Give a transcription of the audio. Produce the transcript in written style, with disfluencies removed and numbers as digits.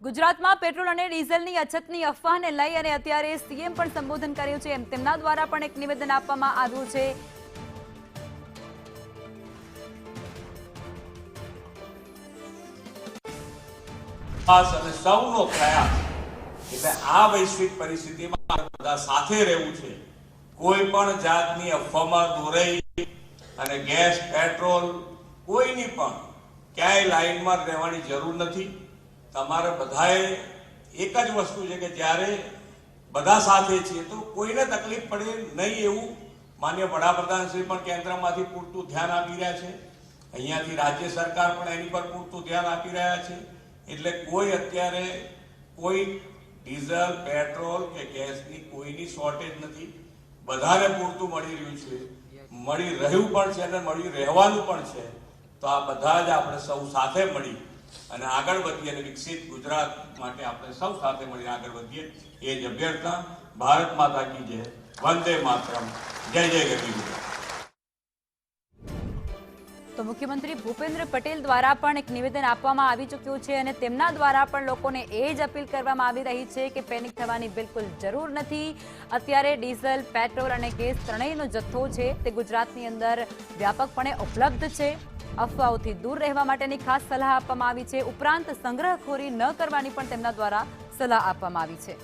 ગુજરાતમાં પેટ્રોલ અને ડીઝલની અછતની અફવાને લઈ અને અત્યારે સીએમ પણ સંબોધન કર્યું છે. તેમના દ્વારા પણ એક નિવેદન આપવામાં આવ્યું છે. અને સૌનો પ્રયાસ એટલે આ વૈશ્વિક પરિસ્થિતિમાં બધા સાથે રહેવું છે. કોઈ પણ જાતની અફવામાં દોરાઈ અને ગેસ પેટ્રોલ કોઈની પણ ક્યાંય લાઈનમાં રહેવાની જરૂર નથી. તમારે બધાએ એક જ વસ્તુ છે કે જ્યારે બધા સાથે છીએ તો કોઈને તકલીફ પડે નહીં એવું માન્ય વડાપ્રધાન શ્રી પણ કેન્દ્રમાંથી પૂરતું ધ્યાન આપી રહ્યા છે. અહીંયાથી રાજ્ય સરકાર પણ એની પર પૂરતું ધ્યાન આપી રહ્યા છે. એટલે કોઈ અત્યારે કોઈ ડીઝલ પેટ્રોલ કે ગેસની કોઈની શોર્ટેજ નથી. બધાને પૂરતું મળી રહ્યું છે, મળી રહ્યું પણ છે અને મળી રહેવાનું પણ છે. તો આ બધા જ આપણે સૌ સાથે મળી અને આગળ વધીએ અને વિકસિત ગુજરાત માટે આપણે સૌ સાથે મળી આગળ વધીએ એ જ અભ્યર્થના. ભારત માતા કી જય, વંદે માતરમ, જય જય ગરવી ગુજરાત. તો મુખ્યમંત્રી ભૂપેન્દ્ર પટેલ દ્વારા પણ એક નિવેદન આપવામાં આવી ચૂક્યું છે અને તેમના દ્વારા પણ લોકોને એ જ અપીલ કરવામાં આવી રહી છે કે પેનિક થવાની બિલકુલ જરૂર નથી. અત્યારે ડીઝલ, પેટ્રોલ અને ગેસ ત્રણેયનો જથ્થો છે તે ગુજરાતની અંદર વ્યાપકપણે ઉપલબ્ધ છે. અફવાઓથી દૂર રહેવા માટેની ખાસ સલાહ આપવામાં આવી છે. ઉપરાંત સંગ્રહખોરી ન કરવાની પણ તેમના દ્વારા સલાહ આપવામાં આવી છે.